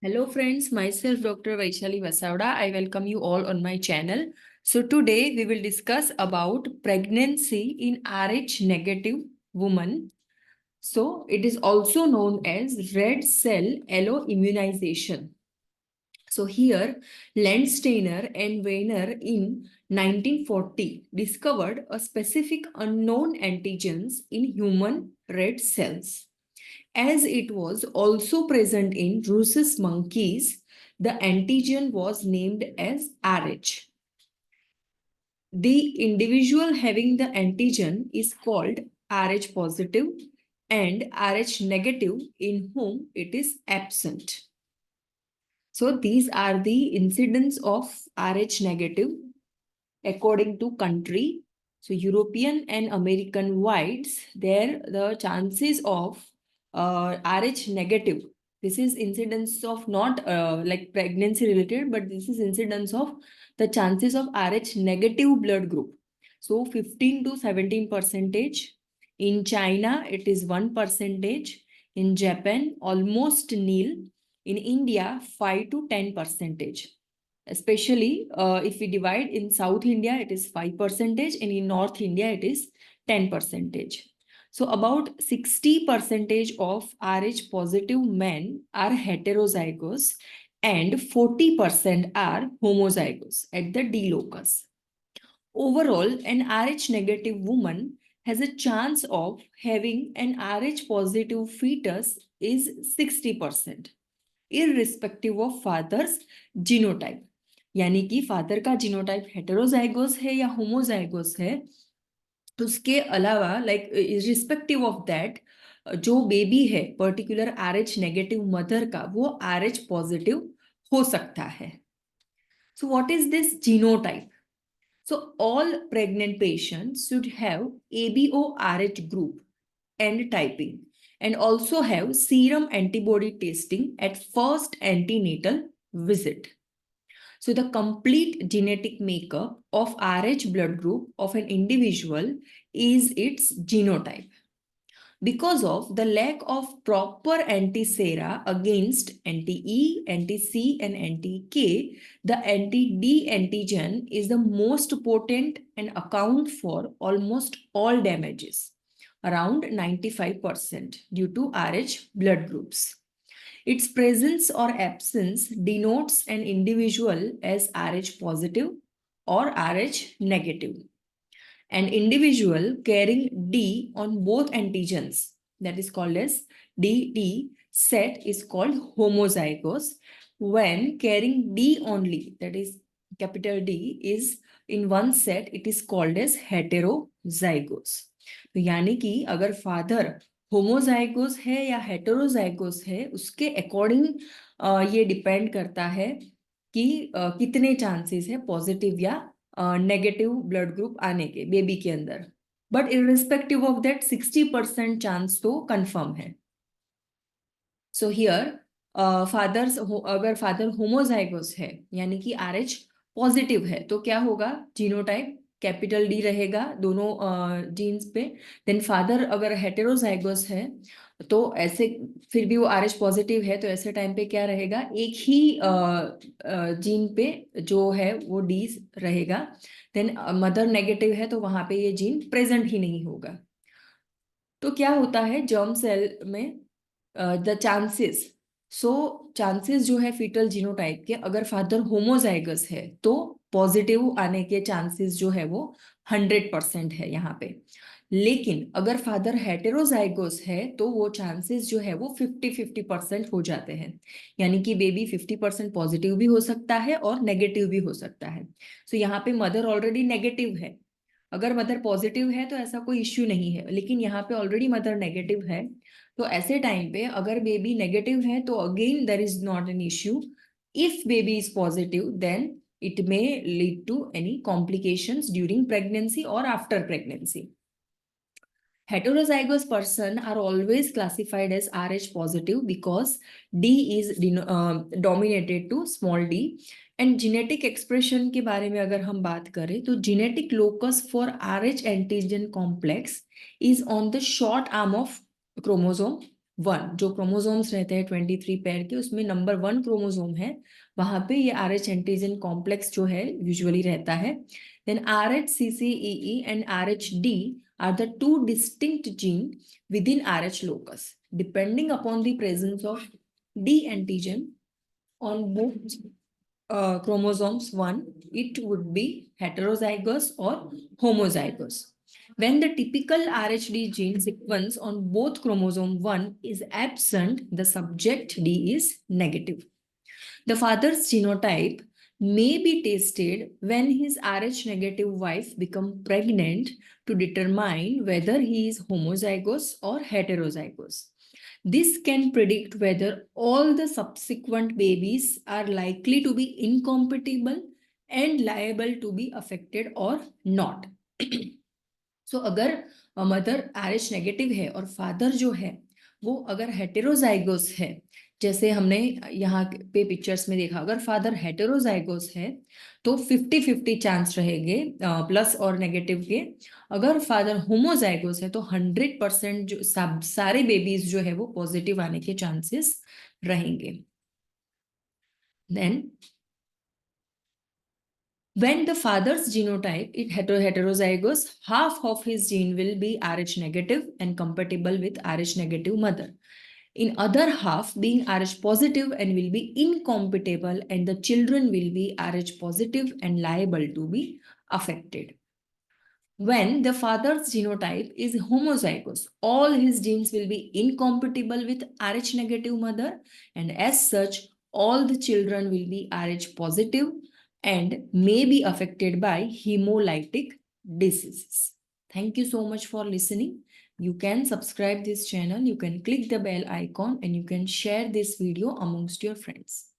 Hello friends, myself Dr. Vaishali Vasavda. I welcome you all on my channel. So today we will discuss about pregnancy in Rh negative woman. So it is also known as red cell alloimmunization. So here Landsteiner and Weiner in 1940 discovered a specific unknown antigens in human red cells. As it was also present in rhesus monkeys, the antigen was named as Rh. The individual having the antigen is called Rh positive and Rh negative in whom it is absent. So these are the incidence of Rh negative according to country. So European and American whites, there the chances of Rh negative. This is incidence of not like pregnancy related, but this is incidence of the chances of Rh negative blood group. So 15 to 17%. In China, it is 1%. In Japan, almost nil. In India, 5 to 10%. Especially if we divide in South India, it is 5%, and in North India, it is 10%. So about 60% of Rh positive men are heterozygous and 40% are homozygous at the D locus. Overall, an Rh negative woman has a chance of having an Rh positive fetus is 60%, irrespective of father's genotype. यानी कि father का genotype हेटेरोजाइगोस है या होमोजाइगोस है, तो उसके अलावा like respective of that जो बेबी है पर्टिकुलर आरएच नेगेटिव मदर का वो आरएच पॉजिटिव हो सकता है. So what is this genotype? So all pregnant patients should have ABO-RH group and typing, and also have serum antibody testing at first antenatal visit. So the complete genetic makeup of Rh blood group of an individual is its genotype. Because of the lack of proper anti-sera against anti-E, anti-C, and anti-K, the anti-D antigen is the most potent and account for almost all damages, around 95% due to Rh blood groups. Its presence or absence denotes an individual as Rh positive or Rh negative. An individual carrying D on both antigens, that is called as DD set, is called homozygous. When carrying D only, that is capital D, is in one set, it is called as heterozygous. तो यानी कि अगर father होमोजाइगोस है या हेटेरोजाइगोस है, उसके according ये depend करता है कि कितने चांसेस है पॉजिटिव या नेगेटिव ब्लड ग्रुप आने के बेबी के अंदर. But irrespective of that 60% chance तो कंफर्म है. सो हियर फादर्स अगर फादर होमोजाइगोस है यानी कि आरएच पॉजिटिव है तो क्या होगा? जीनोटाइप कैपिटल डी रहेगा दोनों जीन्स पे. देन फादर अगर हेटेरोजाइगोस है तो ऐसे फिर भी वो आरएच पॉजिटिव है तो ऐसे टाइम पे क्या रहेगा? एक ही जीन पे जो है वो डी रहेगा. देन मदर नेगेटिव है तो वहां पे ये जीन प्रेजेंट ही नहीं होगा. तो क्या होता है जर्म सेल में द चांसेस, सो चांसेस जो है फीटल जीनोटाइप के, अगर फादर होमोजाइगस है तो पॉजिटिव आने के चांसेस जो है वो 100% है यहाँ पे. लेकिन अगर फादर हेटेरोजाइगोस है तो वो चांसेस जो है वो 50-50% हो जाते हैं. यानी कि बेबी 50% पॉजिटिव भी हो सकता है और नेगेटिव भी हो सकता है. सो यहाँ पे मदर ऑलरेडी नेगेटिव है. अगर मदर पॉजिटिव है तो ऐसा कोई इश्यू नहीं है, लेकिन यहाँ पे ऑलरेडी मदर नेगेटिव है तो ऐसे टाइम पे अगर बेबी नेगेटिव है तो again there is not an issue. If baby is positive then it may lead to any complications during pregnancy or after pregnancy. Heterozygous person are always classified as Rh positive because D is dominated to small d. And genetic expression के बारे में अगर हम बात करें तो genetic locus for RH antigen complex is on the short arm of chromosome 1 जो chromosomes रहते हैं 23 पेयर के, उसमें नंबर 1 क्रोमोसोम है, वहां पे ये RH एंटीजन कॉम्प्लेक्स जो है यूजुअली रहता है. Then RHCCEE and RHD are the two distinct genes within RH locus. Depending upon the presence of D antigen on both chromosomes 1, it would be heterozygous or homozygous. When the typical RHD gene sequence on both chromosome 1 is absent, the subject D is negative. The father's genotype may be tested when his Rh negative wife becomes pregnant to determine whether he is homozygous or heterozygous. This can predict whether all the subsequent babies are likely to be incompatible and liable to be affected or not. So अगर mother RH negative है और father जो है वो अगर हेटेरोजाइगोस है, जैसे हमने यहाँ पे पिक्चर्स में देखा, अगर फादर हेटेरोजाइगोस है तो 50-50 चांस रहेंगे प्लस और नेगेटिव के. अगर फादर होमोजाइगोस है तो 100% जो सारे बेबीज जो है वो पॉजिटिव आने के चांसेस रहेंगे. Then when the father's genotype is heterozygous, half of his gene will be Rh negative and compatible with Rh negative mother. In other half being Rh positive and will be incompatible, and the children will be Rh positive and liable to be affected. When the father's genotype is homozygous, all his genes will be incompatible with Rh negative mother, and as such, all the children will be Rh positive and may be affected by hemolytic diseases. Thank you so much for listening. You can subscribe this channel, you can click the bell icon, and you can share this video amongst your friends.